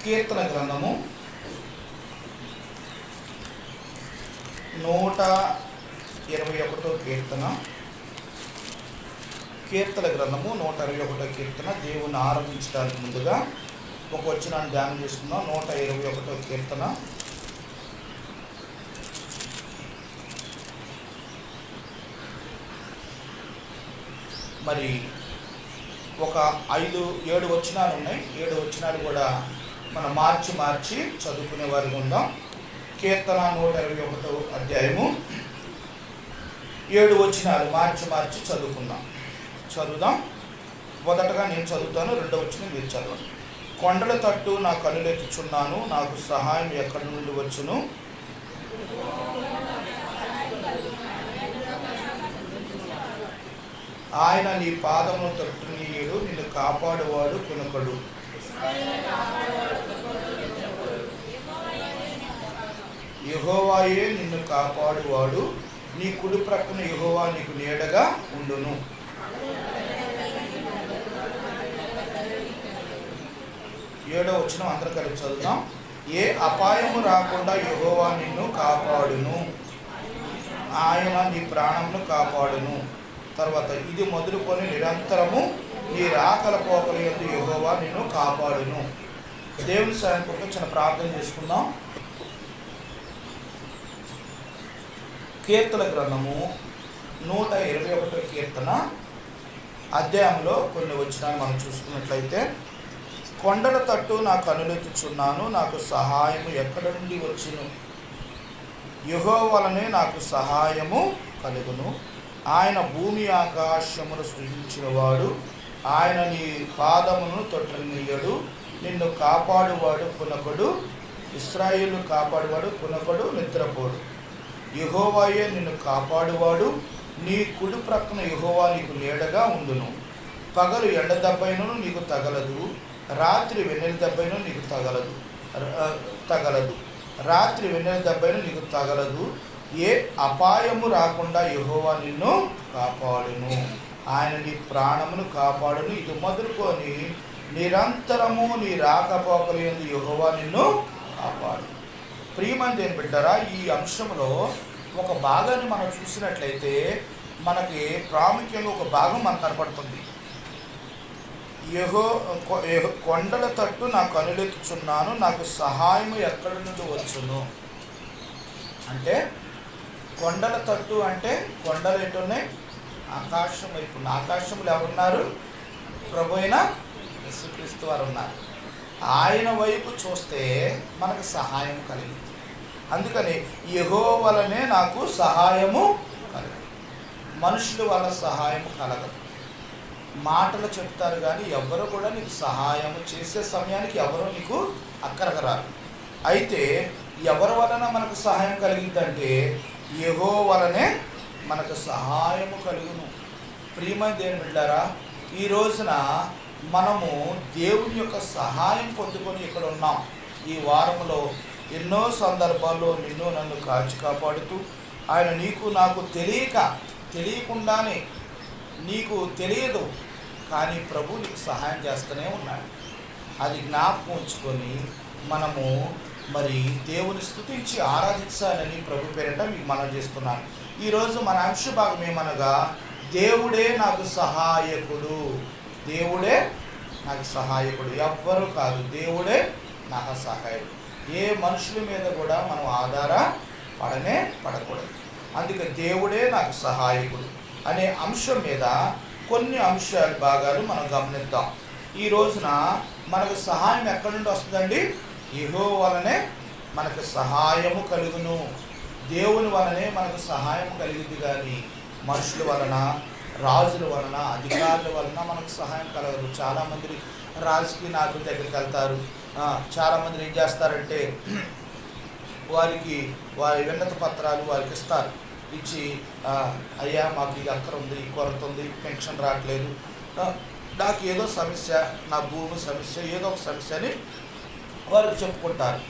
కీర్తన గ్రంథము 121 కీర్తన గ్రంథము 121 కీర్తన. దేవుని ఆరాధించడానికి ముందుగా ఒక వచనాన్ని ధ్యానం చేసుకుందాం. 121 కీర్తన. మరి ఒక 5-7 వచనాలు ఉన్నాయి. 7 వచనాలు కూడా మనం మార్చి చదువుకునే వారికి ఉందాం. కీర్తన 121 అధ్యాయము 7 వచనాలు మార్చి చదువుదాం. మొదటగా నేను చదువుతాను, రెండవ వచనం మీరు చదవండి. కొండల తట్టు నా కనులెత్తుచున్నాను, నాకు సహాయం ఎక్కడి నుండి వచ్చును? ఆయన నీ పాదమును తట్టునీయుడు, నిన్ను కాపాడువాడు కునకడు. యెహోవాయే నిన్ను కాపాడువాడు, నీ కుడి ప్రక్కన యెహోవా నీకు నీడగా ఉండును. ఏడవ వచనం అందరూ కలిసి చదువుతాం. ఏ అపాయము రాకుండా యెహోవా నిన్ను కాపాడును, ఆయన నీ ప్రాణమును కాపాడును. తర్వాత ఇది మొదలుకొని నిరంతరము నీ రాకల పోకల యందు యెహోవా నిన్ను కాపాడును. దేవుని సాయం కోసం చిన్న ప్రార్థన చేసుకుందాం. కీర్తన గ్రంథము 121 కీర్తన అధ్యాయంలో కొన్ని వచనాలు మనం చూసుకున్నట్లయితే, కొండల తట్టు నా కనులెత్తుచున్నాను, నాకు సహాయము ఎక్కడి నుండి వచ్చును? యెహోవా వలనే నాకు సహాయము కలుగును. ఆయన భూమి ఆకాశమును సృజించినవాడు, ఆయన నీ పాదమును తొట్టనియ్యడు, నిన్ను కాపాడువాడు కునకడు. ఇశ్రాయేలు కాపాడువాడు కునకడు, నిద్రపోడు. యెహోవాయే నిన్ను కాపాడువాడు, నీ కుడి ప్రక్కన యెహోవా నీకు నీడగా ఉండును. పగలు ఎండ దెబ్బైనను నీకు తగలదు, రాత్రి వెన్నెల దెబ్బైన నీకు తగలదు. రాత్రి వెన్నెల దెబ్బైన నీకు తగలదు. ఏ అపాయము రాకుండా యెహోవా నిన్ను కాపాడును, ఆయన నీ ప్రాణమును కాపాడును. ఇది మొదలుకొని నిరంతరము నీ రాకపోకల యందు యెహోవా నిన్ను కాపాడు. ప్రియమైన దేవుని బిడ్డలారా, ఈ అంశంలో ఒక భాగాన్ని మనం చూసినట్లయితే మనకి ప్రాముఖ్యంగా ఒక భాగం మనకు కనపడుతుంది. కొండల తట్టు నా కనులెత్తుచున్నాను, నాకు సహాయము ఎక్కడి నుండి వచ్చును అంటే, కొండల తట్టు అంటే కొండలు ఎటున్నాయి? ఆకాశం వైపు. ఆకాశంలో ఎవరున్నారు? ప్రభు అయిన యేసుక్రీస్తు వారు ఉన్నారు. ఆయన వైపు చూస్తే మనకు సహాయం కలిగింది. అందుకని యెహోవా వలనే నాకు సహాయము కలగదు. మనుషుల వల్ల సహాయము కలగదు. మాటలు చెప్తారు కానీ ఎవరు కూడా నీకు సహాయం చేసే సమయానికి ఎవరో నీకు అక్కరకు రారు. అయితే ఎవరి వలన మనకు సహాయం కలిగిందంటే యెహోవా వలనే మనకు సహాయము కలుగును. ప్రియమైన దేవుని బిడ్డలారా, ఈ రోజున మనము దేవుని యొక్క సహాయం పొందుకొని ఇక్కడ ఉన్నాం. ఈ వారంలో ఎన్నో సందర్భాల్లో నిన్ను నన్ను కాచి కాపాడుతూ ఆయన నీకు నాకు తెలియకుండానే, నీకు తెలియదు కానీ ప్రభు నీకు సహాయం చేస్తూనే ఉన్నాడు. అది జ్ఞాపకం ఉంచుకొని మనము మరి దేవుని స్తుతించి ఆరాధించాలని ప్రభు పేరిట మీకు మనం చేస్తున్నాను. ఈరోజు మన అంశ భాగం ఏమనగా, దేవుడే నాకు సహాయకుడు. దేవుడే నాకు సహాయకుడు, ఎవ్వరు కాదు. దేవుడే నాకు సహాయకుడు. ఏ మనుషుల మీద కూడా మనం పడకూడదు. అందుకే దేవుడే నాకు సహాయకుడు అనే అంశం మీద కొన్ని భాగాలు మనం గమనిద్దాం. ఈ రోజున మనకు సహాయం ఎక్కడి నుండి వస్తుందండి? యెహోవా వలనే మనకు సహాయము కలుగును. దేవుని వలనే మనకు సహాయం కలిగింది కానీ మనుషుల వలన, రాజుల వలన, అధికారుల వలన మనకు సహాయం కలగదు. చాలామంది రాజకీయ నాయకుల దగ్గరికి వెళ్తారు. చాలామంది ఏం చేస్తారంటే వారి విన్నత పత్రాలు వారికి ఇస్తారు. ఇచ్చి అయ్యా మాకు ఇది అక్కర ఉంది, ఈ కొరత ఉంది, పెన్షన్ రావట్లేదు, నాకు ఏదో సమస్య, నా భూమి సమస్య, ఏదో ఒక సమస్య అని వారికి చెప్పుకుంటారు.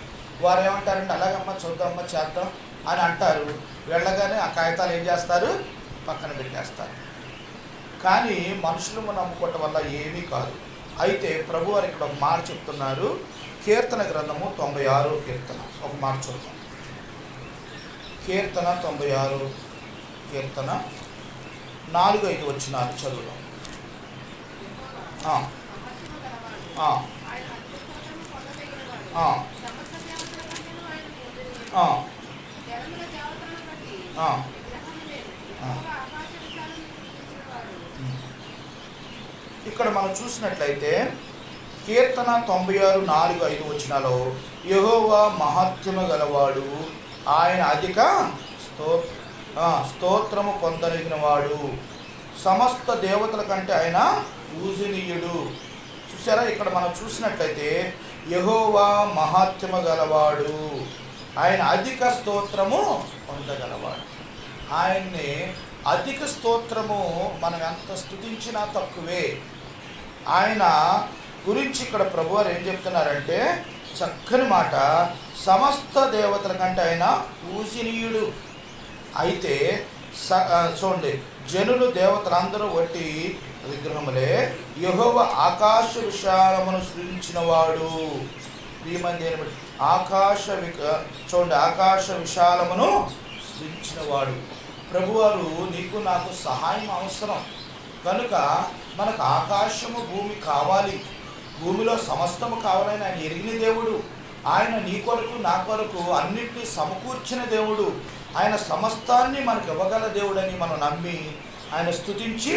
వారు ఏమంటారంటే అలాగమ్మా చూద్దామమ్మా చేద్దాం అని అంటారు. వెళ్ళగానే ఆ కాగితాలు ఏం చేస్తారు? పక్కన పెట్టేస్తారు. కానీ మనుషులు నమ్ముకోవటం వల్ల ఏమీ కాదు. అయితే ప్రభు వారు ఇక్కడ ఒక మాట చెప్తున్నారు. కీర్తన గ్రంథము 96 కీర్తన ఒక మాట చూద్దాం. కీర్తన 96 కీర్తన 4-5 వచనాలు చదువుదాం. ఇక్కడ మనం చూసినట్లయితే కీర్తన 96:4-5 వచనాల్లో యెహోవా మహత్యము గలవాడు, ఆయన అధిక స్తోత్రము పొందదగినవాడు, సమస్త దేవతల కంటే ఆయన పూజనీయుడు. చూసారా, ఇక్కడ మనం చూసినట్లయితే యెహోవా మహత్యము గలవాడు, ఆయన అధిక స్తోత్రము పొందగలవాడు. ఆయన్ని అధిక స్తోత్రము మనం ఎంత స్తుతించినా తక్కువే. ఆయన గురించి ఇక్కడ ప్రభువారు ఏం చెప్తున్నారంటే చక్కని మాట, సమస్త దేవతల కంటే ఆయన పూజనీయుడు. అయితే చూడండి, జనులు దేవతలందరూ వట్టి విగ్రహములే, యెహోవా ఆకాశ విశాలమును సృజించిన వాడు. ప్రియమంది చూడండి, ఆకాశ విశాలమును సృజించిన వాడు. ప్రభువారు నీకు నాకు సహాయం అవసరం కనుక మనకు ఆకాశము భూమి కావాలి, భూమిలో సమస్తము కావాలని ఆయన ఎరిగిన దేవుడు. ఆయన నీ కొరకు నా కొరకు అన్నిటినీ సమకూర్చిన దేవుడు. ఆయన సమస్తాన్ని మనకు ఇవ్వగల దేవుడని మనం నమ్మి ఆయన స్తుతించి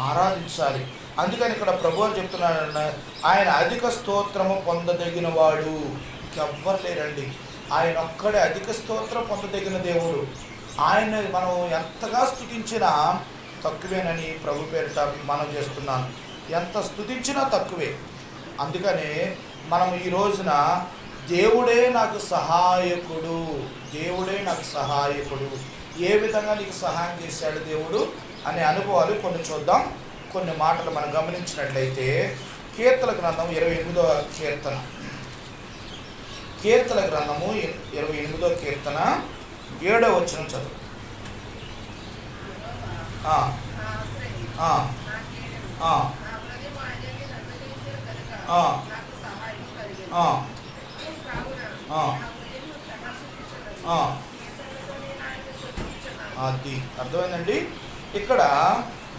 ఆరాధించాలి. అందుకని ఇక్కడ ప్రభువు చెప్తున్నాడు, ఆయన అధిక స్తోత్రము పొందదగిన వాడు. ఎవ్వరు లేరండి, ఆయన ఒక్కడే అధిక స్తోత్రం పొందదగిన దేవుడు. ఆయన మనం ఎంతగా స్తుతించినా తక్కువేనని ప్రభు పేరిట మనం చేస్తున్నాను. ఎంత స్తుతించినా తక్కువే. అందుకనే మనం ఈ రోజున దేవుడే నాకు సహాయకుడు, దేవుడే నాకు సహాయకుడు, ఏ విధంగా నీకు సహాయం చేశాడు దేవుడు అనే అనుభవాలు కొన్ని చూద్దాం. కొన్ని మాటలు మనం గమనించినట్లయితే కీర్తన గ్రంథం 28వ కీర్తన, కీర్తన గ్రంథము 28వ కీర్తన 7వ వచనం చదువు. అది అర్థమైందండి. ఇక్కడ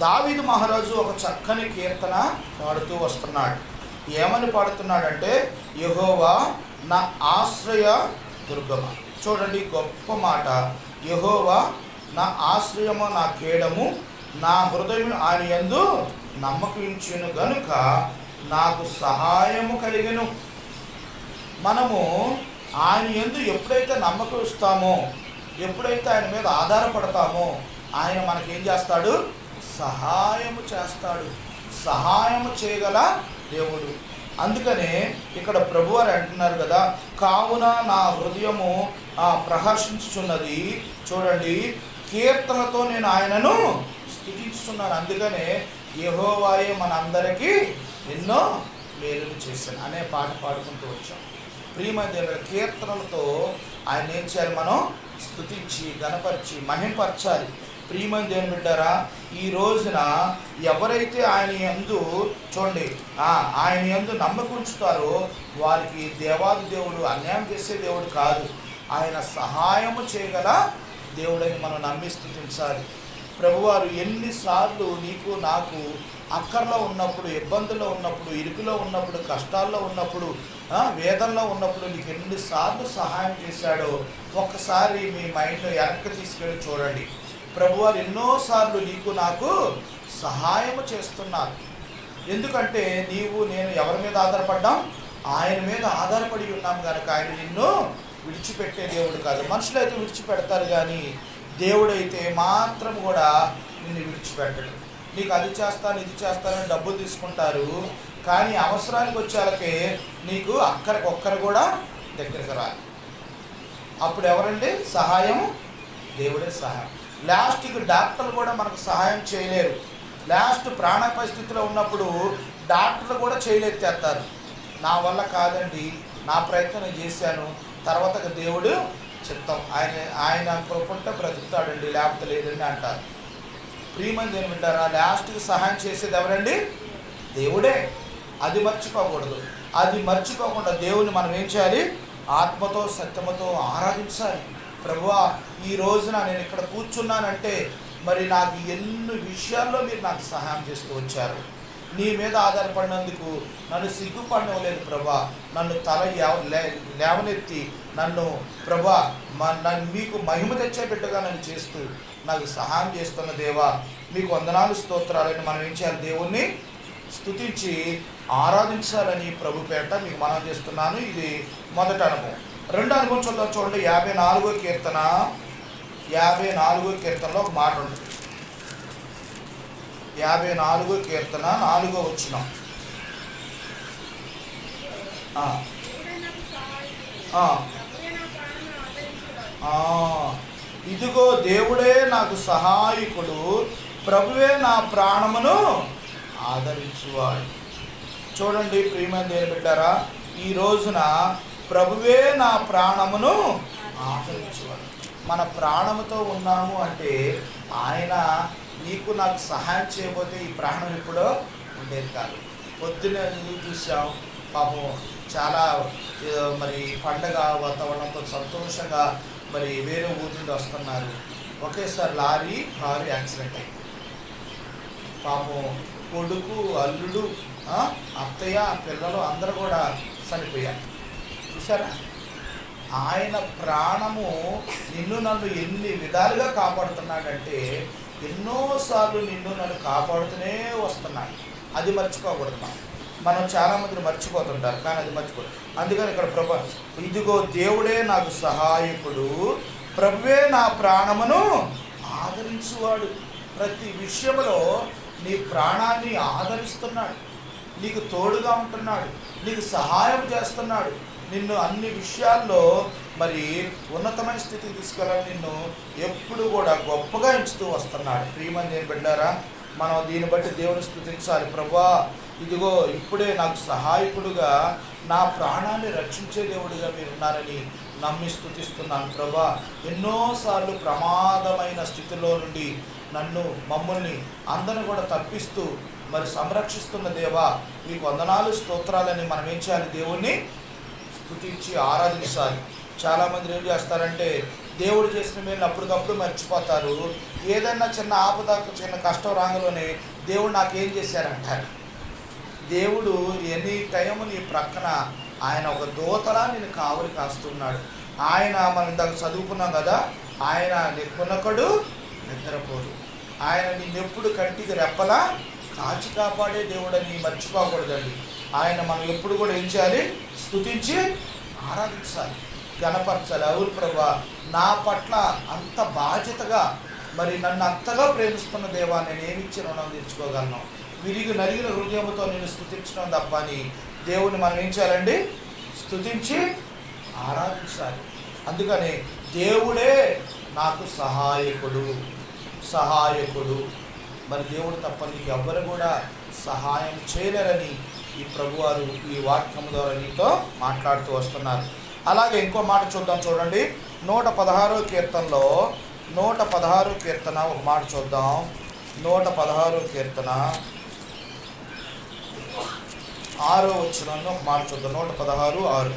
దావీదు మహారాజు ఒక చక్కని కీర్తన పాడుతూ వస్తున్నాడు. ఏమని పాడుతున్నాడంటే, యెహోవా నా ఆశ్రయ దుర్గమ. చూడండి, గొప్ప మాట. యెహోవా నా ఆశ్రయము, నా కేడము, నా హృదయం ఆయన యందు నమ్మకించును గనుక నాకు సహాయము కలిగెను. మనము ఆయన యందు ఎప్పుడైతే నమ్మకం ఇస్తామో, ఎప్పుడైతే ఆయన మీద ఆధారపడతామో, ఆయన మనకేం చేస్తాడు? సహాయము చేస్తాడు. సహాయము చేయగల దేవుడు. అందుకనే ఇక్కడ ప్రభువారు అంటున్నారు కదా, కావున నా హృదయము ప్రహర్షించుచున్నది. చూడండి, కీర్తనతో నేను ఆయనను స్తుతించుతున్నాను. అందుకనే యెహోవాయే మనందరికీ ఎన్నో మేలులు చేశాను అనే పాట పాడుకుంటూ వచ్చాం. ప్రియమైన దేవుని కీర్తనలతో ఆయన ఏం చేయాలి? మనం స్తుతించి గణపరిచి మహింపరచాలి. ప్రియమైన దేవుని బిడ్డారా, ఈ రోజున ఎవరైతే ఆయన యందు చూడండి ఆయన యందు నమ్మకం ఉంచుతారో వారికి దేవాది దేవుడు అన్యాయం చేసే దేవుడు కాదు, ఆయన సహాయము చేయగల దేవుడని మనం నమ్మి స్తుతించాలి. ప్రభువారు ఎన్నిసార్లు నీకు నాకు అక్కర్లో ఉన్నప్పుడు, ఇబ్బందుల్లో ఉన్నప్పుడు, ఇరుకులో ఉన్నప్పుడు, కష్టాల్లో ఉన్నప్పుడు, వేదనలో ఉన్నప్పుడు నీకు ఎన్నిసార్లు సహాయం చేశాడో ఒక్కసారి మీ మైండ్లో వెనక్కి తీసుకెళ్ళి చూడండి. ప్రభువారు ఎన్నోసార్లు నీకు నాకు సహాయము చేస్తున్నారు. ఎందుకంటే నీవు నేను ఎవరి మీద ఆధారపడ్డాం? ఆయన మీద ఆధారపడి ఉన్నాం కనుక ఆయన నిన్ను విడిచిపెట్టే దేవుడు కాదు. మనుషులు అయితే విడిచిపెడతారు, కానీ దేవుడైతే మాత్రం కూడా నిన్ను విడిచిపెట్టడు. నీకు అది చేస్తాను ఇది చేస్తానని డబ్బులు తీసుకుంటారు, కానీ అవసరానికి వచ్చేళ్ళకే నీకు ఒక్కరు కూడా దగ్గరికి రాదు. అప్పుడు ఎవరండి సహాయం? దేవుడే సహాయం. లాస్ట్కి డాక్టర్లు కూడా మనకు సహాయం చేయలేరు. లాస్ట్ ప్రాణాపాయ స్థితిలో ఉన్నప్పుడు డాక్టర్లు కూడా చేయలేస్తారు. నా వల్ల కాదండి, నా ప్రయత్నం నేను చేశాను, తర్వాత దేవుడు చిత్తం, ఆయన కృపంటే బ్రతుకుతాడండి, లేకపోతే లేదండి అంటారు. ప్రియమైన దేవుని వింటారా, లాస్ట్కి సహాయం చేసేది ఎవరండి? దేవుడే. అది మర్చిపోకూడదు. అది మర్చిపోకుండా దేవుని మనం ఏం చేయాలి? ఆత్మతో సత్యముతో ఆరాధించాలి. ప్రభువా, ఈ రోజున నేను ఇక్కడ కూర్చున్నానంటే మరి నాకు ఎన్ని విషయాల్లో మీరు నాకు సహాయం చేస్తూ వచ్చారు. నీ మీద ఆధారపడినందుకు నన్ను సిగ్గుపడలేదు ప్రభా. నన్ను తల లేవనెత్తి నన్ను ప్రభా నన్ను మీకు మహిమ తెచ్చే బిడ్డగా నన్ను చేస్తూ నాకు సహాయం చేస్తున్న దేవా, మీకు వందనాలు స్తోత్రాలని మనం ఏం చేయాలి? దేవుణ్ణి స్తుతించి ఆరాధించాలని ప్రభు పేట మీకు మనం చేస్తున్నాను. ఇది మొదటి అనుభవం. రెండో అనుభవం చూద్దాం. చూడండి, 54వ కీర్తన. 54వ కీర్తనలో ఒక మాట ఉంటుంది. 54వ కీర్తన 4వ వచనం. ఇదిగో దేవుడే నాకు సహాయకుడు, ప్రభువే నా ప్రాణమును ఆదరించువాడు. చూడండి ప్రియమైన దేవుని బిడ్డారా, ఈ రోజున ప్రభువే నా ప్రాణమును ఆదరించువాడు. మన ప్రాణముతో ఉన్నాము అంటే ఆయన నీకు నాకు సహాయం చేయబోతే ఈ ప్రాణం ఎప్పుడో ఉండేది కాదు. పొద్దున్న చూసాం పాపం చాలా మరి పండగ వాతావరణంతో సంతోషంగా మరి వేరే ఊరి నుండి వస్తున్నారు. ఒకేసారి లారీ కారు యాక్సిడెంట్ అయింది. పాపం కొడుకు, అల్లుడు, అత్తయ్య, పిల్లలు అందరూ కూడా చనిపోయారు. చూసారా? ఆయన ప్రాణము నిన్ను నన్ను ఎన్ని విధాలుగా కాపాడుతున్నాడంటే ఎన్నోసార్లు నిన్ను నన్ను కాపాడుతూనే వస్తున్నాడు. అది మర్చిపోకూడదు. మనం చాలామందిని మర్చిపోతుంటారు, కానీ అది మర్చిపోదు. అందుకని ఇక్కడ ప్రభు, ఇదిగో దేవుడే నాకు సహాయకుడు, ప్రభువే నా ప్రాణమును ఆదరించువాడు. ప్రతి విషయంలో నీ ప్రాణాన్ని ఆదరిస్తున్నాడు, నీకు తోడుగా ఉంటున్నాడు, నీకు సహాయం చేస్తున్నాడు, నిన్ను అన్ని విషయాల్లో మరి ఉన్నతమైన స్థితికి తీసుకెళ్ళాలని నిన్ను ఎప్పుడు కూడా గొప్పగా ఎంచుతూ వస్తున్నాడు. ప్రియమైన దేవుని బిడ్డారా, మనం దీన్ని బట్టి దేవుని స్తుతించాలి. ప్రభువా, ఇదిగో ఇప్పుడే నాకు సహాయకుడుగా, నా ప్రాణాన్ని రక్షించే దేవుడిగా మీరు ఉన్నారని నమ్మి స్తుతిస్తున్నాను. ప్రభువా, ఎన్నోసార్లు ప్రమాదమైన స్థితిలో నుండి మమ్మల్ని అందరిని కూడా తప్పిస్తూ మరి సంరక్షిస్తున్న దేవా, మీకు వందనాలు స్తోత్రాలని మనం ఏం చేయాలి? దేవుణ్ణి స్తుతించి ఆరాధించాలి. చాలామంది ఏం చేస్తారంటే దేవుడు చేసిన మేలు అప్పటికప్పుడు మర్చిపోతారు. ఏదైనా చిన్న ఆపద, చిన్న కష్టం రాగానే దేవుడు నాకేం చేశారంటారు. దేవుడు ఎనీ టైం నీ ప్రక్కన ఆయన ఒక దూతలా నేను కావలి కాస్తున్నాడు. ఆయన మనం ఇందాక చదువుకున్నాం కదా, ఆయన నిప్పునొకడు నిద్రపోడు, ఆయన నిన్నెప్పుడు కంటికి రెప్పలా కాచి కాపాడే దేవుడని మర్చిపోకూడదండి. ఆయన మనం ఎప్పుడు కూడా ఏం చేయాలి? స్తుతించి ఆరాధించాలి, గణపరచాలి. అవును ప్రభా, నా పట్ల అంత బాధ్యతగా మరి నన్ను అంతగా ప్రేమిస్తున్న దేవా, నేను ఏమిచ్చి రుణం తీర్చుకోగలను? విరిగి నలిగిన హృదయంతో నేను స్తుతించడం తప్ప అని దేవుని మనం ఏం చేయాలండి? స్తుతించి ఆరాధించాలి. అందుకని దేవుడే నాకు సహాయకుడు. మరి దేవుడు తప్ప నీకు ఎవ్వరు కూడా సహాయం చేయలేరని ఈ ప్రభువారు ఈ వాక్యం ద్వారా నీతో మాట్లాడుతూ వస్తున్నారు. అలాగే ఇంకో మాట చూద్దాం. చూడండి, 116వ కీర్తనలో 116వ కీర్తన ఒక మాట చూద్దాం. 116వ కీర్తన 6వ వచనంలో ఒక మాట చూద్దాం. 116:6.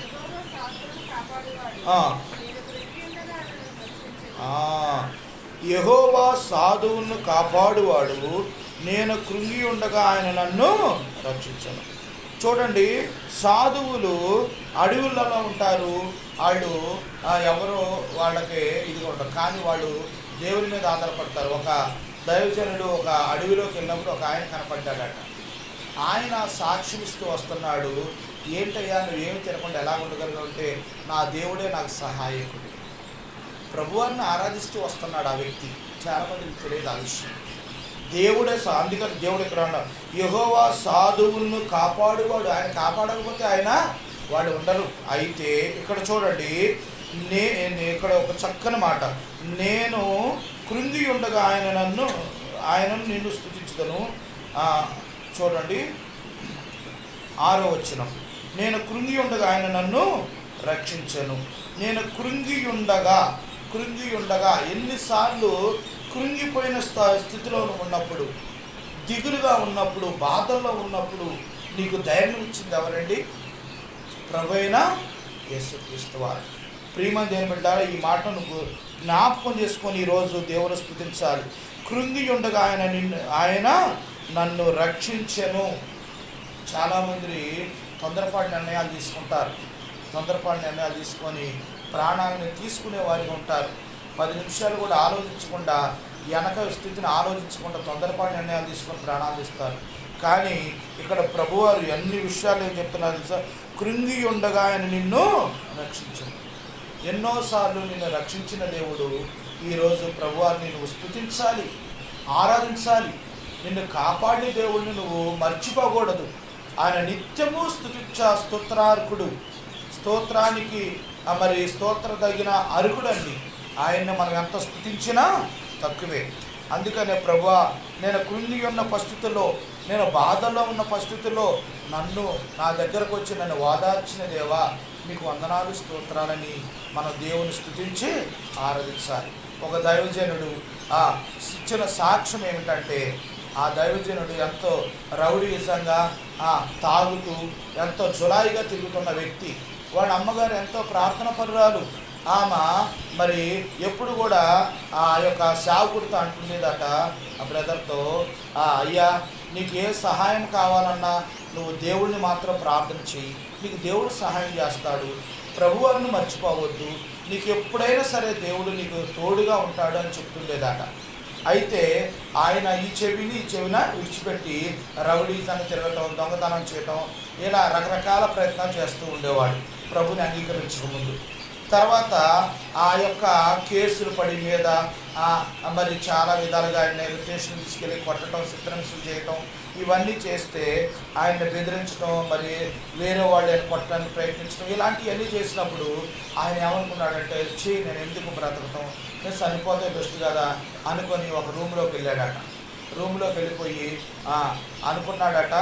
యెహోవా సాధువులను కాపాడువాడు, నేను కృంగి ఉండగా ఆయన నన్ను రక్షించను. చూడండి, సాధువులు అడవులలో ఉంటారు. వాళ్ళు ఎవరో వాళ్ళకి ఇదిగా ఉంటారు, కానీ వాళ్ళు దేవుని మీద ఆధారపడతారు. ఒక దైవజనుడు ఒక అడవిలోకి వెళ్ళినప్పుడు ఒక ఆయన కనపడ్డాడట. ఆయన సాక్ష్యం ఇస్తూ వస్తున్నాడు. ఏంటయ్యా, నువ్వేమి తినకుండా ఎలా ఉండగలిగా? అంటే నా దేవుడే నాకు సహాయకుడు. ప్రభువారిని ఆరాధిస్తూ వస్తున్నాడు ఆ వ్యక్తి. చాలామందికి తెలియదు ఆ విషయం. దేవుడే అందుకని దేవుడు ఇక్కడ ఉన్నాడు, యెహోవా సాధువులను కాపాడువాడు. ఆయన కాపాడకపోతే ఆయన వాళ్ళు ఉండరు. అయితే ఇక్కడ చూడండి, ఇక్కడ ఒక చక్కని మాట, నేను కృంగి ఉండగా ఆయనను నిన్ను స్తుతించుదను. చూడండి 6వ వచనం, నేను కృంగి ఉండగా ఆయన నన్ను రక్షించను. నేను కృంగి ఉండగా ఎన్నిసార్లు కృంగిపోయిన స్థితిలో ఉన్నప్పుడు, దిగులుగా ఉన్నప్పుడు, బాధల్లో ఉన్నప్పుడు నీకు ధైర్యం ఇచ్చింది ఎవరండి? ప్రభువైన యేసుక్రీస్తు వారు. ప్రియమైన దేవుని బిడ్డలారా, ఈ మాటను నువ్వు జ్ఞాపకం చేసుకొని ఈరోజు దేవుని స్తుతించాలి. కృంగి ఉండగా ఆయన నన్ను రక్షించెను. చాలామంది తొందరపాటు నిర్ణయాలు తీసుకుంటారు. తొందరపాటు నిర్ణయాలు తీసుకొని ప్రాణాలను తీసుకునే వారిగా ఉంటారు. 10 నిమిషాలు కూడా ఆలోచించకుండా, వెనక స్థితిని ఆలోచించకుండా తొందరపాటు నిర్ణయాలు తీసుకొని ప్రాణాలు తీస్తారు. కానీ ఇక్కడ ప్రభువారు అన్ని విషయాలు ఏం చెప్తున్నారు తెలుసా? కృంగి ఉండగా ఆయన నిన్ను రక్షించను. ఎన్నోసార్లు నిన్ను రక్షించిన దేవుడు ఈరోజు ప్రభువారిని నువ్వు స్తుతించాలి, ఆరాధించాలి. నిన్ను కాపాడే దేవుడిని నువ్వు మర్చిపోకూడదు. ఆయన నిత్యము స్తోత్రార్కుడు, స్తోత్రానికి మరి స్తోత్ర తగిన అర్హుడండి. ఆయన్ని మనం ఎంత స్తుతించినా తక్కువే. అందుకనే ప్రభువా, నేను కృంగి ఉన్న పరిస్థితుల్లో, నేను బాధల్లో ఉన్న పరిస్థితుల్లో నా దగ్గరకు వచ్చి నన్ను ఓదార్చిన దేవా, మీకు వందనాలు, స్తోత్రాలని మనం దేవుని స్తుతించి ఆరాధించాలి. ఒక దైవజనుడు ఇచ్చిన సాక్ష్యం ఏమిటంటే, ఆ దైవజనుడు ఎంతో రౌడీయుజంగా తాగుతూ ఎంతో జులాయిగా తిరుగుతున్న వ్యక్తి. వాడి అమ్మగారు ఎంతో ప్రార్థన పరురాలు. ఆమె మరి ఎప్పుడు కూడా ఆ యొక్క సేవకుడితో అంటుండేదట, ఆ బ్రదర్తో, అయ్యా నీకు ఏ సహాయం కావాలన్నా నువ్వు దేవుడిని మాత్రం ప్రార్థన చెయ్యి, నీకు దేవుడు సహాయం చేస్తాడు, ప్రభువారిని మర్చిపోవద్దు, నీకు ఎప్పుడైనా సరే దేవుడు నీకు తోడుగా ఉంటాడు అని చెప్తుండేదట. అయితే ఆయన ఈ చెవిన విడిచిపెట్టి రౌడీజంగా తిరగటం, దొంగతనం చేయటం, ఇలా రకరకాల ప్రయత్నాలు చేస్తూ ఉండేవాడు ప్రభుని అంగీకరించకముందు. తర్వాత ఆ యొక్క కేసులు పడి మీద మరి చాలా విధాలుగా ఆయన స్టేషన్ తీసుకెళ్ళి కొట్టడం, చిత్రహింసలు చేయటం, ఇవన్నీ చేస్తే ఆయన్ని బెదిరించడం, మరి వేరే వాళ్ళు ఆయన కొట్టడానికి ప్రయత్నించడం, ఇలాంటివన్నీ చేసినప్పుడు ఆయన ఏమనుకున్నాడంటే, నేను ఎందుకు బ్రతకటం, నేను చనిపోతే బెస్ట్ కదా అనుకొని ఒక రూమ్లోకి వెళ్ళాడట. రూమ్లోకి వెళ్ళిపోయి అనుకున్నాడట,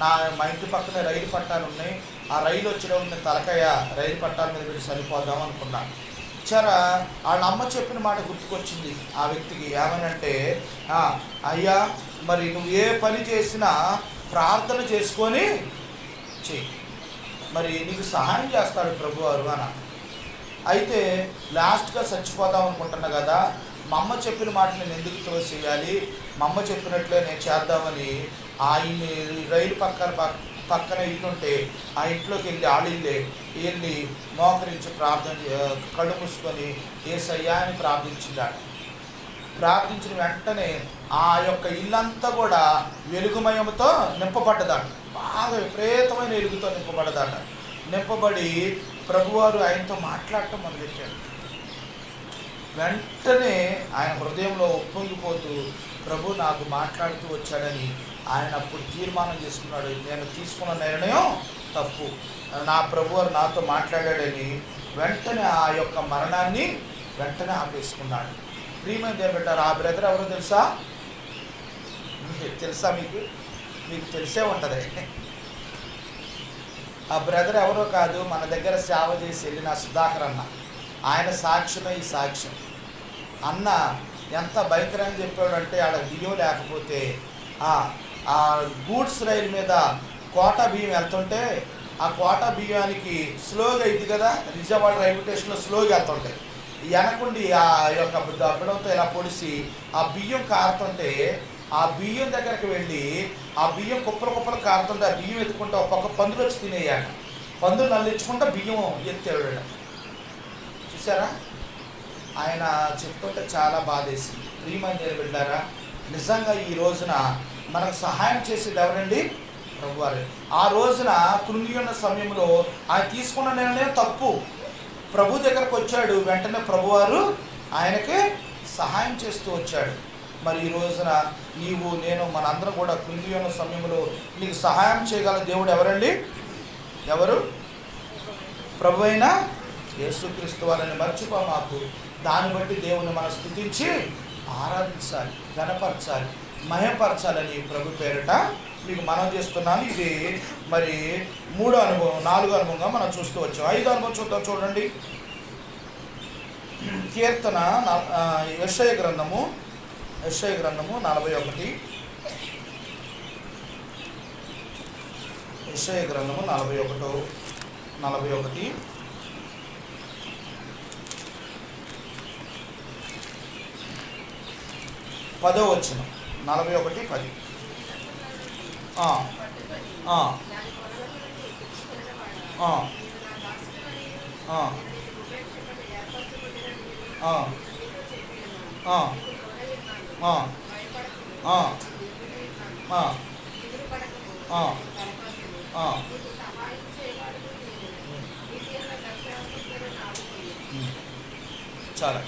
మా ఇంటి పక్కనే రైలు పట్టాలు ఉన్నాయి, ఆ రైలు వచ్చిన తలకాయ రైలు పట్టాల మీద పెట్టి చనిపోదాం అనుకున్నాను. వాళ్ళ అమ్మ చెప్పిన మాట గుర్తుకొచ్చింది ఆ వ్యక్తికి. ఏమనంటే, అయ్యా మరి నువ్వు ఏ పని చేసినా ప్రార్థన చేసుకొని చెయ్యి, మరి నీకు సహాయం చేస్తాడు ప్రభువారు అన్న. అయితే లాస్ట్గా చచ్చిపోదాం అనుకుంటున్నా కదా, మా అమ్మ చెప్పిన మాట నేను ఎందుకు తోసేయాలి, మా అమ్మ చెప్పినట్లే నేను చేద్దామని ఆయన్ని రైలు పక్కన ఇల్లుంటే ఆ ఇంట్లోకి వెళ్ళి వెళ్ళి మోకరించి కళ్ళు మూసుకొని యేసయ్యా అని ప్రార్థించిందాట. ప్రార్థించిన వెంటనే ఆ యొక్క ఇల్లంతా కూడా వెలుగుమయంతో నింపబడ్డదాట. బాగా విపరీతమైన వెలుగుతో నింపబడ్డదాట. నింపబడి ప్రభువారు ఆయనతో మాట్లాడటం మొదలెట్టాడు. వెంటనే ఆయన హృదయంలో ఉప్పొంగిపోతూ ప్రభు నాకు మాట్లాడుతూ వచ్చాడని ఆయన అప్పుడు తీర్మానం చేసుకున్నాడు. నేను తీసుకున్న నిర్ణయం తప్పు, నా ప్రభువారు నాతో మాట్లాడాడని వెంటనే ఆ యొక్క మరణాన్ని వెంటనే ఆపేసుకున్నాడు. ప్రియమైన దేవుని బిడ్డలారా, ఆ బ్రదర్ ఎవరో తెలుసా? మీకు తెలిసే ఉంటుంది. ఆ బ్రదర్ ఎవరో కాదు, మన దగ్గర సేవ చేసి వెళ్ళిన సుధాకర్ అన్న. ఆయన సాక్ష్యమే ఈ సాక్ష్యం. అన్న ఎంత భయంకరంగా చెప్పాడంటే, ఆడ బియ్యం లేకపోతే ఆ గూడ్స్ రైలు మీద కోటా బియ్యం వెళ్తుంటే, ఆ కోటా బియ్యానికి స్లోగా ఇది కదా, విజయవాడ రైల్వే స్టేషన్లో స్లోగా వెళ్తుంటాయి, వెనకుండి ఆ యొక్క దబ్బడంతో ఇలా పొడిసి ఆ బియ్యం కారుతుంటే, ఆ బియ్యం దగ్గరికి వెళ్ళి ఆ బియ్యం కుప్పలు కారుతుంటే ఆ బియ్యం ఎత్తుకుంటే ఒక పక్క పందులు వచ్చి తినేయాలి. పందులు నల్లించుకుంటే బియ్యం ఎత్తాడు. చూసారా? ఆయన చెప్తుంటే చాలా బాధేసింది. ప్రియమైన దేవుని బిడ్డలారా, నిజంగా ఈ రోజున మనకు సహాయం చేసేది ఎవరండి? ప్రభువారే. ఆ రోజున కృంగి ఉన్న సమయంలో ఆయన తీసుకున్న నిర్ణయం తప్పు. ప్రభు దగ్గరకు వచ్చాడు, వెంటనే ప్రభువారు ఆయనకి సహాయం చేస్తూ వచ్చాడు. మరి ఈ రోజున నీవు నేను మనందరం కూడా కృంగి ఉన్న సమయంలో నీకు సహాయం చేయగల దేవుడు ఎవరండి? ఎవరు? ప్రభు అయిన యేసుక్రీస్తు వారిని మర్చిపో మాకు. దాన్ని బట్టి దేవుని మనం స్తుతించి ఆరాధించాలి, ఘనపరచాలి, మహిమపరచాలని ప్రభు పేరిట మీకు మనం చేస్తున్నాను. ఇది మరి 3వ అనుభవం, 4వ అనుభవంగా మనం చూస్తూ వచ్చాం. 5వ అనుభవం చూద్దాం. చూడండి, కీర్తన యెషయా గ్రంథము 41. యెషయా గ్రంథము 41 10 41:10. చాలా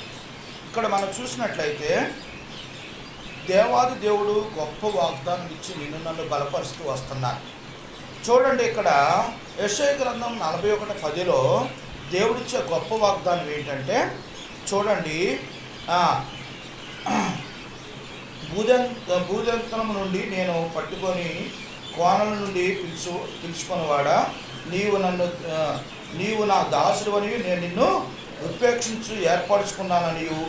ఇక్కడ మనం చూసినట్లయితే దేవాది దేవుడు గొప్ప వాగ్దానం ఇచ్చి నిన్ను నన్ను బలపరుస్తూ వస్తున్నారు. చూడండి, ఇక్కడ యెషయా గ్రంథం 41:10లో దేవుడిచ్చే గొప్ప వాగ్దానం ఏంటంటే, చూడండి, భూదంతరం నుండి నేను పట్టుకొని కోణల నుండి పిలుచుకున్నవాడా, నీవు నా దాసుడు నేను నిన్ను ఉపేక్షించు ఏర్పరచుకున్నాననియు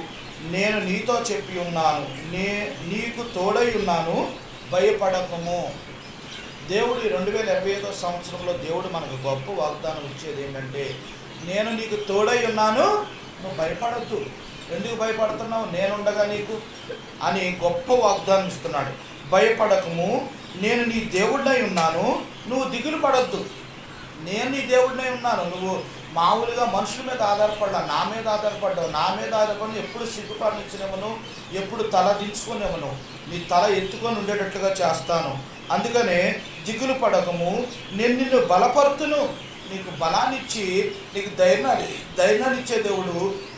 నేను నీతో చెప్పి ఉన్నాను, నీకు తోడై ఉన్నాను, భయపడకము. దేవుడు 2025 సంవత్సరంలో దేవుడు మనకు గొప్ప వాగ్దానం ఇచ్చేది ఏంటంటే, నేను నీకు తోడై ఉన్నాను, నువ్వు భయపడద్దు. ఎందుకు భయపడుతున్నావు? నేనుండగా నీకు అని గొప్ప వాగ్దానం ఇస్తున్నాడు. భయపడకము, నేను నీ దేవుడినై ఉన్నాను, నువ్వు దిగులు పడద్దు. నేను నీ దేవుడినై ఉన్నాను. నువ్వు మామూలుగా మనుషుల మీద ఆధారపడ్డా, నా మీద ఆధారపడ్డావు. నా మీద ఆధారపడి ఎప్పుడు సిగ్గుపడించనేమను, ఎప్పుడు తల దించుకునేమను, నీ తల ఎత్తుకొని ఉండేటట్లుగా చేస్తాను. అందుకనే దిగులు పడకము, నేను నిన్ను బలపరుతును, నీకు బలాన్నిచ్చి నీకు ధైర్యాన్ని ఇచ్చే దేవుడు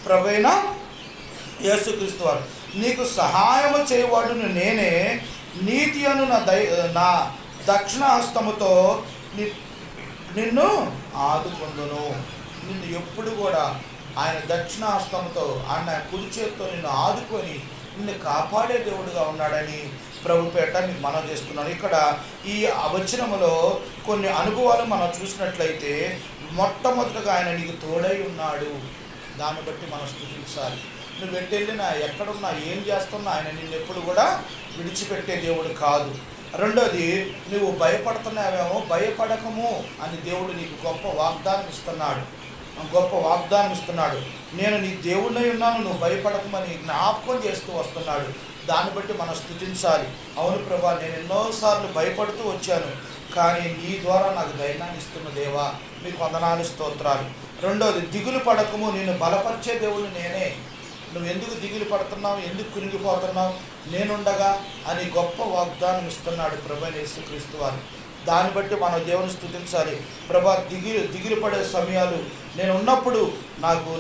ప్రభువైన యేసుక్రీస్తు వారు. నీకు సహాయము చేయవాడును నేనే, నీతి అను నా దక్షిణ హస్తముతో నిన్ను ఆదుకొందును. నిన్ను ఎప్పుడు కూడా ఆయన దక్షిణ హస్తముతో, ఆయన కుడి చేతితో నిన్ను ఆదుకొని నిన్ను కాపాడే దేవుడుగా ఉన్నాడని ప్రభుపేట నీకు మనం చేస్తున్నాను. ఇక్కడ ఈ వచనములో కొన్ని అనుభవాలు మనం చూసినట్లయితే, మొట్టమొదటిగా ఆయన నీకు తోడై ఉన్నాడు. దాన్ని బట్టి మనం స్తుతించాలి. నువ్వు వెళ్ళినా, ఎక్కడున్నా, ఏం చేస్తున్నా ఆయన నిన్ను ఎప్పుడు కూడా విడిచిపెట్టే దేవుడు కాదు. రెండోది, నువ్వు భయపడుతున్నావేమో, భయపడకము అని దేవుడు నీకు గొప్ప వాగ్దానం ఇస్తున్నాడు. నేను నీ దేవుడినై ఉన్నాను, నువ్వు భయపడకమని జ్ఞాపకం చేస్తూ వస్తున్నాడు. దాన్ని బట్టి మనం స్తుతించాలి. అవును ప్రభా, నేను ఎన్నోసార్లు భయపడుతూ వచ్చాను, కానీ నీ ద్వారా నాకు ధైర్యాన్ని ఇస్తున్న దేవా, మీకు వందనాలు, స్తోత్రాలు. రెండోది, దిగులు పడకము, నేను బలపరిచే దేవుడు నేనే. నువ్వు ఎందుకు దిగులు పడుతున్నావు, ఎందుకు కురిగిపోతున్నావు, నేనుండగా అని గొప్ప వాగ్దానం ఇస్తున్నాడు ప్రభువైన యేసుక్రీస్తు వారు. దాన్ని బట్టి మనం దేవుని స్తుతించాలి. ప్రభా, దిగులు పడే సమయాలు నేను ఉన్నప్పుడు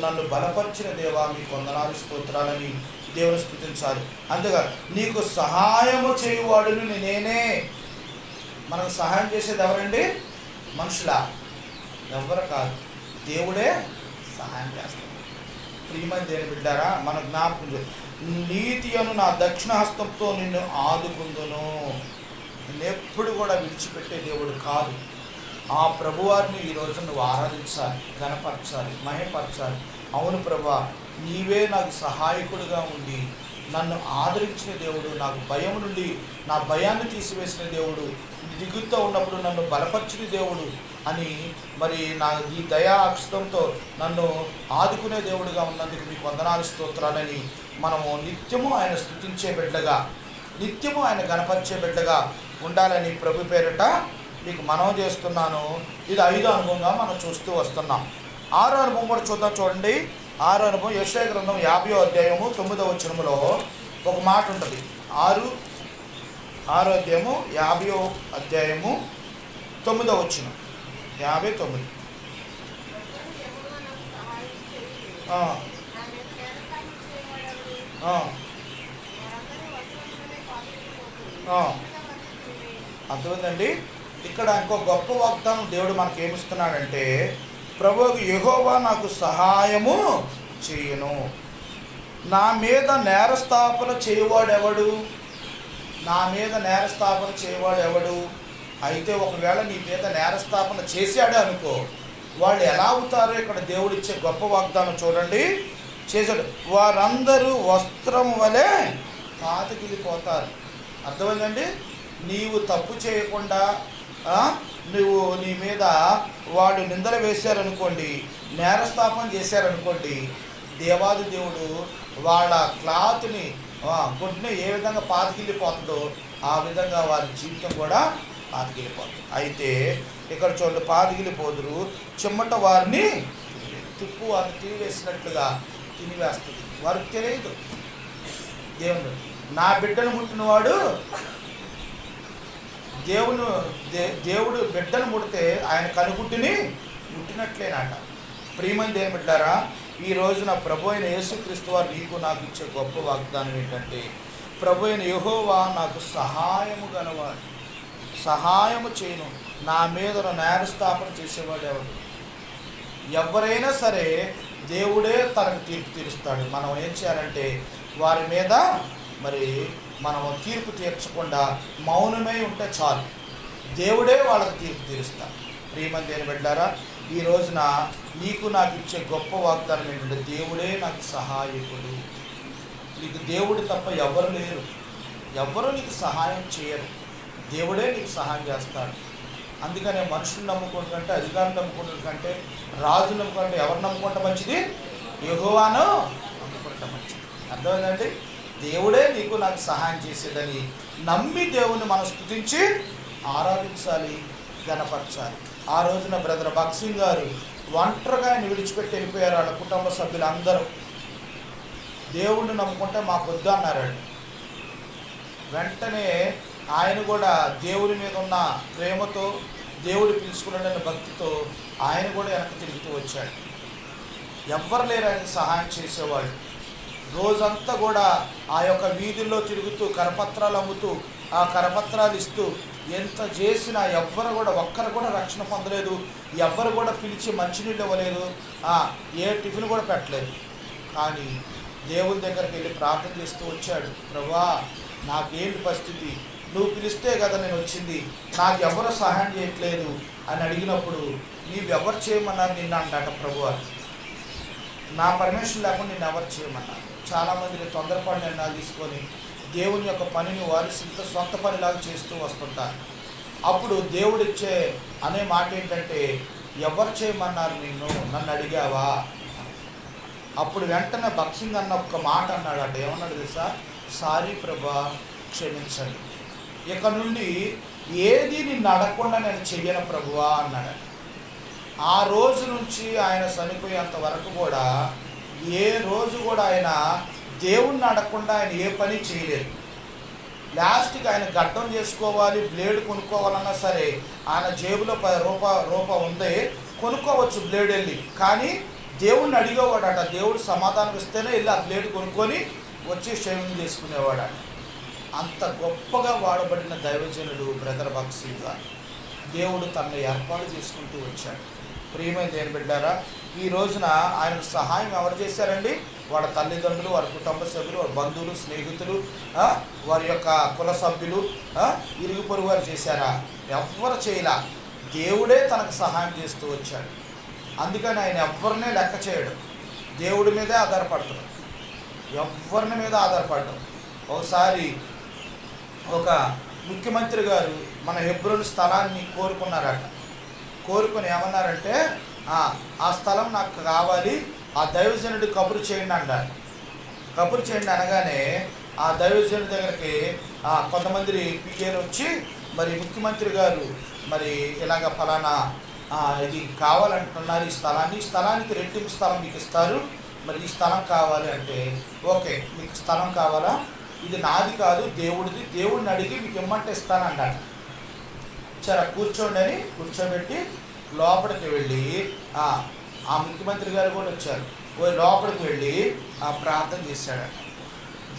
నన్ను బలపరిచిన దేవా, మీకు వందనాలు, స్తోత్రాలని దేవుని స్తుతించాలి. అంతేగా, నీకు సహాయము చేయువాడును నేనే. మనకు సహాయం చేసేది ఎవరండి? మనుషులా? ఎవరు కాదు, దేవుడే సహాయం చేస్తాడు. ప్రియమైన దేవుని బిడ్డారా, మన జ్ఞాపకం, నీతి అను నా దక్షిణ హస్తంతో నిన్ను ఆదుకుందును. నిన్నెప్పుడు కూడా విడిచిపెట్టే దేవుడు కాదు. ఆ ప్రభువారిని ఈరోజు నువ్వు ఆరాధించాలి, ఘనపరచాలి, మహిమపరచాలి. అవును ప్రభా, నీవే నాకు సహాయకుడిగా ఉండి నన్ను ఆదరించిన దేవుడు, నాకు భయం నుండి నా భయాన్ని తీసివేసిన దేవుడు, దిగుతో ఉన్నప్పుడు నన్ను బలపరిచిన దేవుడు అని మరి ఈ దయా అక్షరంతో నన్ను ఆదుకునే దేవుడుగా ఉన్నందుకు మీకు వందనాలు, స్తోత్రాలని మనము నిత్యము ఆయన స్తుతించే బిడ్డగా, నిత్యము ఆయన గణపరిచే బిడ్డగా ఉండాలని ప్రభు పేరిట మీకు మనవి చేస్తున్నాను. ఇది 5వ అనుభవంగా మనం చూస్తూ వస్తున్నాం. 6వ అనుభవం కూడా చూద్దాం. చూడండి, 6వ అనుభవం యెషయా గ్రంథం 50వ అధ్యాయము 9వ వచనములో ఒక మాట ఉంటుంది. 6వ అధ్యాయము 50వ అధ్యాయము 9వ వచనం, 59. అర్థమైందండి. ఇక్కడ ఇంకో గొప్ప వాగ్దానం దేవుడు మనకు ఏమిస్తున్నాడంటే, ప్రభువు యెహోవా నాకు సహాయము చేయును. నా మీద నేరస్థాపన చేయవాడెవడు? నా మీద నేరస్థాపన చేయవాడెవడు? అయితే ఒకవేళ నీ మీద నేరస్థాపన చేశాడే అనుకో, వాళ్ళు ఎలా అవుతారో ఇక్కడ దేవుడిచ్చే గొప్ప వాగ్దానం చూడండి. చేశాడు, వారందరూ వస్త్రం వలె పాతగిలిపోతారు. అర్థమైందండి. నీవు తప్పు చేయకుండా నువ్వు నీ మీద వాడు నిందలు వేశారనుకోండి, నేరస్థాపన చేశారనుకోండి, దేవాది దేవుడు వాళ్ళ క్లాత్ని గుడ్ని ఏ విధంగా పాతికిల్లిపోతుందో ఆ విధంగా వారి జీవితం కూడా పాతికిల్లిపోతుంది. అయితే ఇక్కడ చూడండి, పాతికిల్లిపోదురు, చెమ్మట వారిని తుప్పు వారిని తినివేసినట్లుగా తినివేస్తుంది. వారికి తెలియదు దేవుడు నా బిడ్డను ముట్టినవాడు దేవుడు బిడ్డను ముడితే ఆయన కనుగుడ్డిని ముట్టినట్లేనట. ప్రియమైన దేవుని బిడ్డారా, ఈ రోజున ప్రభు అయిన యేసుక్రీస్తు వారు నీకు నాకు ఇచ్చే గొప్ప వాగ్దానం ఏంటంటే, ప్రభు అయిన యెహోవా నాకు సహాయము గలవాడు, సహాయము చేయను, నా మీద నేరస్థాపన చేసేవాడు ఎవరు? ఎవరైనా సరే దేవుడే తనకు తీర్పు తీరుస్తాడు. మనం ఏం చేయాలంటే వారి మీద మరి మనం తీర్పు తీర్చకుండా మౌనమై ఉంటే చాలు, దేవుడే వాళ్ళకి తీర్పు తీరుస్తాడు. ప్రియమైన దేవుని బిడ్డారా, ఈ రోజున నీకు నాకు ఇచ్చే గొప్ప వాగ్దానం ఏంటంటే, దేవుడే నాకు సహాయకుడు. నీకు దేవుడు తప్ప ఎవరు లేరు, ఎవరు నీకు సహాయం చేయరు, దేవుడే నీకు సహాయం చేస్తాడు. అందుకనే మనుషులు నమ్ముకుంటు కంటే, అధికారులు నమ్ముకుంటు కంటే, రాజు నమ్ముకుంటే ఎవరు నమ్ముకుంటే మంచిది? యెహోవాను నమ్ముకుంటే మంచిది. అర్థమైందండి? దేవుడే నీకు నాకు సహాయం చేసేదని నమ్మి దేవుని మనం స్తుతించి ఆరాధించాలి, గణపరచాలి. ఆ రోజున బ్రదర్ భక్సింగ్ గారు ఒంటరిగా ఆయన విడిచిపెట్టి వెళ్ళిపోయారు. వాళ్ళ కుటుంబ సభ్యులు అందరూ దేవుణ్ణి నమ్ముకుంటే మాకు వద్దు అన్నారు. వెంటనే ఆయన కూడా దేవుడి మీద ఉన్న ప్రేమతో, దేవుడు పిలుచుకున్నాడన్న భక్తితో ఆయన కూడా వెనక్కి తిరుగుతూ వచ్చాడు. ఎవ్వరు లేరు ఆయన సహాయం చేసేవాళ్ళు. రోజంతా కూడా ఆ యొక్క వీధుల్లో తిరుగుతూ కరపత్రాలు అమ్ముతూ ఆ కరపత్రాలు ఇస్తూ ఎంత చేసినా ఒక్కరు కూడా రక్షణ పొందలేదు. ఎవ్వరు కూడా పిలిచి మంచినీళ్ళు ఇవ్వలేదు, ఏ టిఫిన్ కూడా పెట్టలేదు. కానీ దేవుని దగ్గరికి వెళ్ళి ప్రార్థన చేస్తూ వచ్చాడు. ప్రభువా, నాకేంటి పరిస్థితి? నువ్వు పిలిస్తే కదా నేను వచ్చింది, నాకు ఎవరు సహాయం చేయట్లేదు అని అడిగినప్పుడు, నీవెవరు చేయమన్నారు నిన్న అంటాట ప్రభువా, నా పర్మిషన్ లేకుండా నేను ఎవరు చేయమన్నారు. చాలామంది తొందరపాటు నిర్ణయాలు తీసుకొని దేవుని యొక్క పనిని వారి సొంత పనిలాగా చేస్తూ వస్తుంటారు. అప్పుడు దేవుడిచ్చే అనే మాట ఏంటంటే, ఎవరు చేయమన్నారు నిన్ను, నన్ను అడిగావా? అప్పుడు వెంటనే భక్సింగ్ అన్న ఒక మాట అన్నాడు. అంటే ఏమన్నాడు తెలుసా? సారీ ప్రభా, క్షమించండి, ఇక నుండి ఏది నిన్ను అడగకుండా నేను చెయ్యను ప్రభువా అన్నాడు. ఆ రోజు నుంచి ఆయన చనిపోయేంత వరకు కూడా ఏ రోజు కూడా ఆయన దేవుణ్ణి అడగకుండా ఆయన ఏ పని చేయలేదు. లాస్ట్కి ఆయన గడ్డం చేసుకోవాలి, బ్లేడ్ కొనుక్కోవాలన్నా సరే ఆయన జేబులో రూపాయి ఉంది, కొనుక్కోవచ్చు బ్లేడ్ వెళ్ళి, కానీ దేవుణ్ణి అడిగేవాడట. దేవుడు సమాధానం ఇస్తేనే వెళ్ళి ఆ బ్లేడ్ కొనుక్కొని వచ్చి షేవింగ్ చేసుకునేవాడట. అంత గొప్పగా వాడబడిన దైవజనుడు బ్రదర్ భక్సింగ్ గారు. దేవుడు తనను ఏర్పాటు చేసుకుంటూ వచ్చాడు. ప్రియమైన దేవుని బిడ్డారా, ఈ రోజున ఆయనకు సహాయం ఎవరు చేశారండి? వాళ్ళ తల్లిదండ్రులు, వారి కుటుంబ సభ్యులు, వారి బంధువులు, స్నేహితులు, వారి యొక్క కుల సభ్యులు, ఇరుగు పొరుగు వారు చేశారా? ఎవ్వరు చేయలా. దేవుడే తనకు సహాయం చేస్తూ వచ్చాడు. అందుకని ఆయన ఎవరినే లెక్క చేయడం, దేవుడి మీదే ఆధారపడతాడు, ఎవరిని మీద ఆధారపడడం. ఒకసారి ఒక ముఖ్యమంత్రి గారు మన హెబ్రోను స్థలాన్ని కోరుకున్నారట. కోరుకొని ఏమన్నారంటే, ఆ స్థలం నాకు కావాలి, ఆ దైవజనుడు కబురు చేయండి అన్నారు. కబురు చేయండి అనగానే ఆ దైవజనుడి దగ్గరికి కొంతమంది పిఏలు వచ్చి, మరి ముఖ్యమంత్రి గారు మరి ఇలాగ ఫలానా ఇది కావాలంటున్నారు, ఈ స్థలానికి రెట్టింపు స్థలం మీకు ఇస్తారు, మరి ఈ స్థలం కావాలి అంటే, ఓకే మీకు స్థలం కావాలా, ఇది నాది కాదు దేవుడిది, దేవుడిని అడిగి మీకు ఇమ్మంటే ఇస్తానంటాడు. సరే కూర్చోండి అని కూర్చోబెట్టి లోపలికి వెళ్ళి ఆ ముఖ్యమంత్రి గారు కూడా వచ్చారు. లోపలికి వెళ్ళి ప్రార్థన చేశాడట.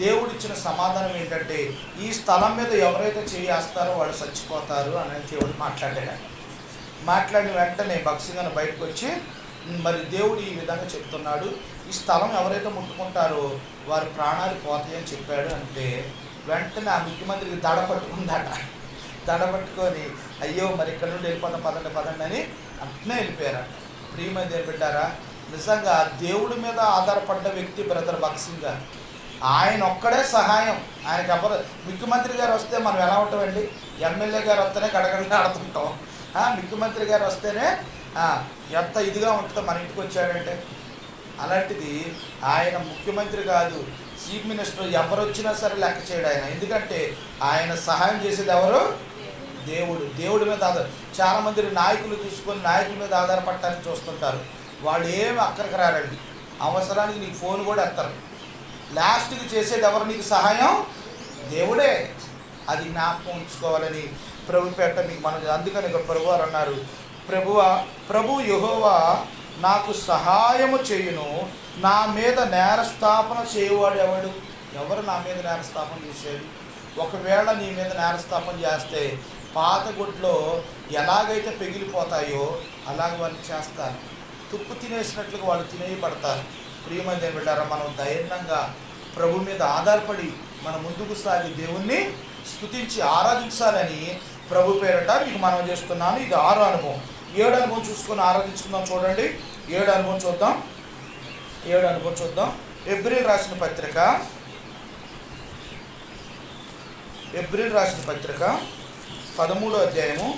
దేవుడిచ్చిన సమాధానం ఏంటంటే, ఈ స్థలం మీద ఎవరైతే చేస్తారో వాళ్ళు చచ్చిపోతారు అని దేవుడు మాట్లాడాడు. మాట్లాడిన వెంటనే భక్సింగ్ బయటకు వచ్చి, మరి దేవుడు ఈ విధంగా చెప్తున్నాడు, ఈ స్థలం ఎవరైతే ముట్టుకుంటారో వారి ప్రాణాలు పోతాయని చెప్పాడు. అంటే వెంటనే ఆ ముఖ్యమంత్రికి దడ పట్టుకుందట. దడ పట్టుకొని, అయ్యో మరి ఇక్కడ నుండి వెళ్ళిపోతాం, పదండి అని అట్నే వెళ్ళిపోయారట. ప్రియమైన దేవుని బిడ్డారా, నిజంగా దేవుడి మీద ఆధారపడ్డ వ్యక్తి బ్రదర్ భక్సింగ్ గారు. ఆయన ఒక్కడే సహాయం. ఆయనకి ఎవరు, ముఖ్యమంత్రి గారు వస్తే మనం ఎలా ఉంటామండి? ఎమ్మెల్యే గారు వస్తేనే గడగడగా ఆడుతుంటాం. ముఖ్యమంత్రి గారు వస్తేనే ఎంత ఇదిగా ఉంటుందో మన ఇంటికి వచ్చాడంటే. అలాంటిది ఆయన ముఖ్యమంత్రి కాదు, చీఫ్ మినిస్టర్, ఎవరు వచ్చినా సరే లెక్క చేయడు ఆయన. ఎందుకంటే ఆయన సహాయం చేసేది ఎవరు? దేవుడు. దేవుడి మీద చాలామంది నాయకులు చూసుకొని నాయకుల మీద ఆధారపడటానికి చూస్తుంటారు. వాళ్ళు ఏమి అక్కడికి రారండి. అవసరానికి నీకు ఫోన్ కూడా ఎత్తారు. లాస్ట్కి చేసేది ఎవరు నీకు సహాయం? దేవుడే. అది జ్ఞాపకం ఉంచుకోవాలని ప్రభు పేట మీకు మనం. అందుకని ఇక్కడ ప్రభువారు అన్నారు, ప్రభు యెహోవా నాకు సహాయము చేయును, నా మీద నేరస్థాపన చేయవాడు ఎవడు? ఎవరు నా మీద నేరస్థాపన చేసేది? ఒకవేళ నీ మీద నేరస్థాపన చేస్తే పాత గుడ్లో ఎలాగైతే పెగిలిపోతాయో అలాగ వాళ్ళు చేస్తారు. తుప్పు తినేసినట్లుగా వాళ్ళు తినేయబడతారు. ప్రియమైన బిడ్డారా, మనం ధైర్యంగా ప్రభు మీద ఆధారపడి మనం ముందుకు సాగి దేవుణ్ణి స్తుతించి ఆరాధించాలని ప్రభు పేరట మీకు మనం చేస్తున్నాను. ఇది 6వ అనుభవం. 7వ అనుభవం చూసుకొని ఆరాధించుకుందాం. చూడండి, 7వ అనుభవం చూద్దాం. 7వ అనుభవం చూద్దాం. ఎబ్రిల్ రాసిన పత్రిక 13వ అధ్యాయము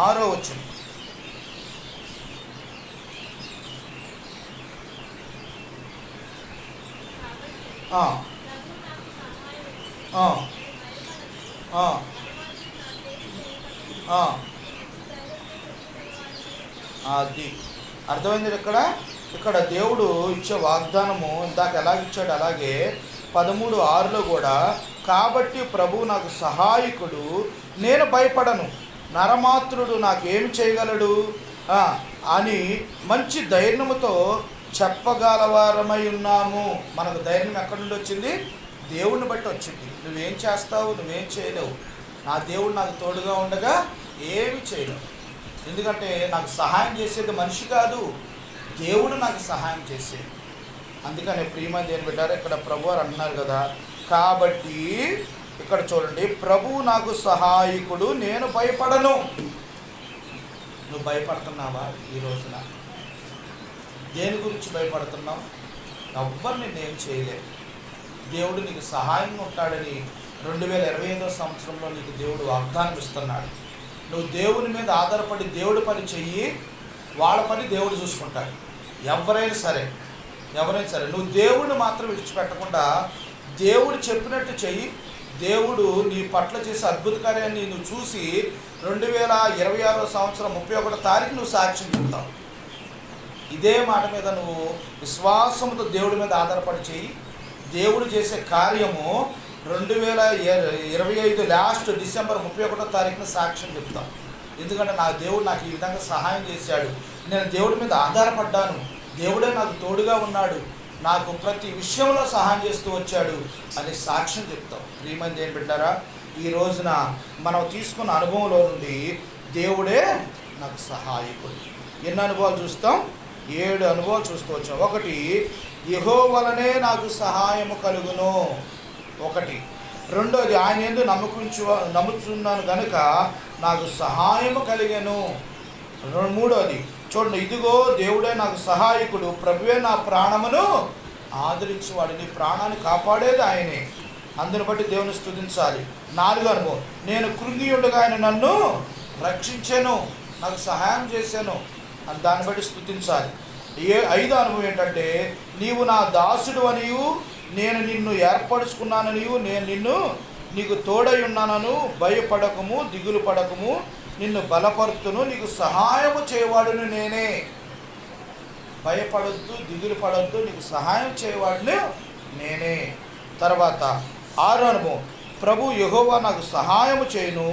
6వ వచనం. అది అర్థమైంది. ఇక్కడ దేవుడు ఇచ్చే వాగ్దానము ఇందాక ఎలాగిచ్చాడు అలాగే 13:6లో కూడా, కాబట్టి ప్రభువు నాకు సహాయకుడు, నేను భయపడను, నరమాత్రుడు నాకేమి చేయగలడు అని మంచి ధైర్యముతో చెప్పగలవారమై ఉన్నాము. మనకు ధైర్యం ఎక్కడి నుండి వచ్చింది? దేవుడిని బట్టి వచ్చింది. నువ్వేం చేస్తావు? నువ్వేం చేయలేవు. నా దేవుడు నాకు తోడుగా ఉండగా ఏమి చేయలేవు. ఎందుకంటే నాకు సహాయం చేసేది మనిషి కాదు, దేవుడు నాకు సహాయం చేసేది. అందుకని ప్రియమైన దేని పెట్టారు ఇక్కడ ప్రభువారు అంటున్నారు కదా, కాబట్టి ఇక్కడ చూడండి, ప్రభువు నాకు సహాయకుడు, నేను భయపడను. నువ్వు భయపడుతున్నావా ఈ రోజున? దేని గురించి భయపడుతున్నావు? ఎవ్వరు నిన్నేం చేయలేదు. దేవుడు నీకు సహాయంగా ఉంటాడని 2025వ సంవత్సరంలో నీకు దేవుడు వాగ్దానం ఇస్తున్నాడు. నువ్వు దేవుని మీద ఆధారపడి దేవుడి పని చెయ్యి, వాళ్ళ పని దేవుడు చూసుకుంటాడు. ఎవరైనా సరే నువ్వు దేవుడిని మాత్రం విడిచిపెట్టకుండా దేవుడు చెప్పినట్టు చెయ్యి. దేవుడు నీ పట్ల చేసే అద్భుత కార్యాన్ని నువ్వు చూసి 2026వ సంవత్సరం 31వ తారీఖు నువ్వు సాక్ష్యం చెప్తావు. ఇదే మాట మీద నువ్వు విశ్వాసంతో దేవుడి మీద ఆధారపడి చెయ్యి. దేవుడు చేసే కార్యము 2025 లాస్ట్ డిసెంబర్ 31వ తారీఖున సాక్ష్యం చెప్తాం. ఎందుకంటే నా దేవుడు నాకు ఈ విధంగా సహాయం చేశాడు, నేను దేవుడి మీద ఆధారపడ్డాను, దేవుడే నాకు తోడుగా ఉన్నాడు, నాకు ప్రతి విషయంలో సహాయం చేస్తూ వచ్చాడు అని సాక్ష్యం చెప్తాం. ప్రియమైన దేని బిడ్డారా, ఈ రోజున మనం తీసుకున్న అనుభవంలో నుండి దేవుడే నాకు సహాయకుడు. ఎన్ని అనుభవాలు చూస్తాం? 7 అనుభవాలు చూస్తూ వచ్చాం. 1, యెహోవావలనే నాకు సహాయము కలుగును. 1. 2, ఆయన యందు నమ్ముచున్నాను కనుక నాకు సహాయము కలిగెను. 3, చూడండి, ఇదిగో దేవుడే నాకు సహాయకుడు, ప్రభువే నా ప్రాణమును ఆదరించేవాడు. నీ ప్రాణాన్ని కాపాడేది ఆయనే, అందుని బట్టి దేవుని స్తుతించాలి. 4 అనుభవం, నేను కృంగి ఉండగా ఆయన నన్ను రక్షించాను, నాకు సహాయం చేశాను అని దాన్ని బట్టి స్తుతించాలి. 5 అనుభవం ఏంటంటే, నీవు నా దాసుడు అనియు, నేను నిన్ను ఏర్పరచుకున్నాననియు, నేను నీకు తోడై ఉన్నానను, భయపడకము, దిగులు పడకము, నిన్ను బలపరుతును, నీకు సహాయము చేయవాడును నేనే. భయపడొద్దు, దిగులు పడొద్దు, నీకు సహాయం చేయవాడును నేనే. తర్వాత 6 అనుభవం, ప్రభు యెహోవా నాకు సహాయము చేయును,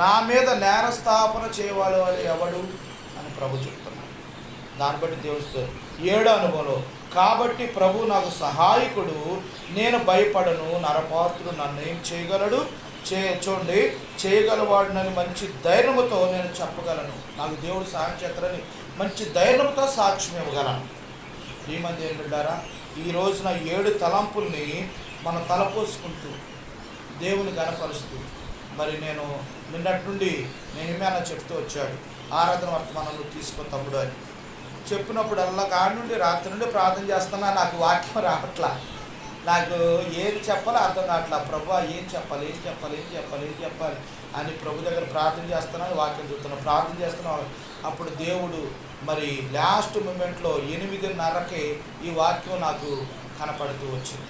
నా మీద నేరస్థాపన చేయవాడు ఎవడు అని ప్రభు చెప్తున్నాడు. దాన్ని బట్టి దేవుడు. 7 అనుభవంలో, కాబట్టి ప్రభు నాకు సహాయకుడు, నేను భయపడను, నరపాత్రుడు నన్ను ఏం చేయగలడు? చూడండి, చేయగలవాడునని మంచి ధైర్యంతో నేను చెప్పగలను. నాకు దేవుడు సహాయం చేస్తారని మంచి ధైర్యంతో సాక్ష్యం ఇవ్వగలను. శ్రీమంది ఏం బిడ్డారా, ఈ రోజున 7 తలంపుల్ని మనం తలపోసుకుంటూ దేవుని గణపరుస్తూ, మరి నేను నిన్నటి నుండి నెహెమ్యా చెప్తూ వచ్చాడు, ఆరాధన వర్తమానంలో తీసుకున్న తమ్ముడు అని. చెప్పినప్పుడల్లా కాడి నుండి రాత్రి నుండి ప్రార్థన చేస్తున్నా, నాకు వాక్యం రావట్లా. నాకు ఏది చెప్పాలో అర్థం కావట్లా. ప్రభు ఏం చెప్పాలి అని ప్రభు దగ్గర ప్రార్థన చేస్తున్నాను, వాక్యం చూస్తున్నాను, ప్రార్థన చేస్తున్నాను. అప్పుడు దేవుడు మరి లాస్ట్ మూమెంట్లో 8:30కే ఈ వాక్యం నాకు కనపడుతూ వచ్చింది.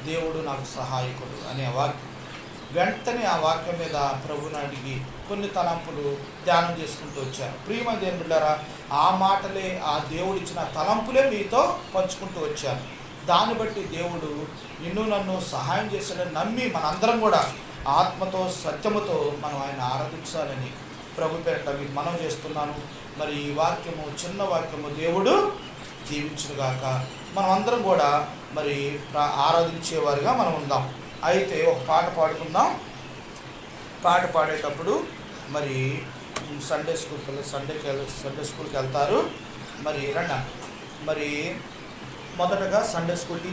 దేవుడు నాకు సహాయకుడు అనే వాక్యం. వెంటనే ఆ వాక్యం మీద ప్రభుని అడిగి కొన్ని తలంపులు ధ్యానం చేసుకుంటూ వచ్చాను. ప్రియమైన దేవుని బిడ్డలారా, ఆ మాటలే, ఆ దేవుడిచ్చిన తలంపులే మీతో పంచుకుంటూ వచ్చాను. దాన్ని బట్టి దేవుడు నిన్ను నన్ను సహాయం చేశాడని నమ్మి మనందరం కూడా ఆత్మతో సత్యముతో మనం ఆయన ఆరాధించాలని ప్రభు పేరిట మీకు మనం చేస్తున్నాను. మరి ఈ వాక్యము, చిన్న వాక్యము దేవుడు దీవించుగాక. మనం అందరం కూడా మరి ఆరాధించేవారిగా మనం ఉందాం. అయితే ఒక పాట పాడుకుందాం. పాట పాడేటప్పుడు మరి సండే స్కూల్కి వెళ్తారు. మరి రండి. మరి మొదటగా సండే స్కూల్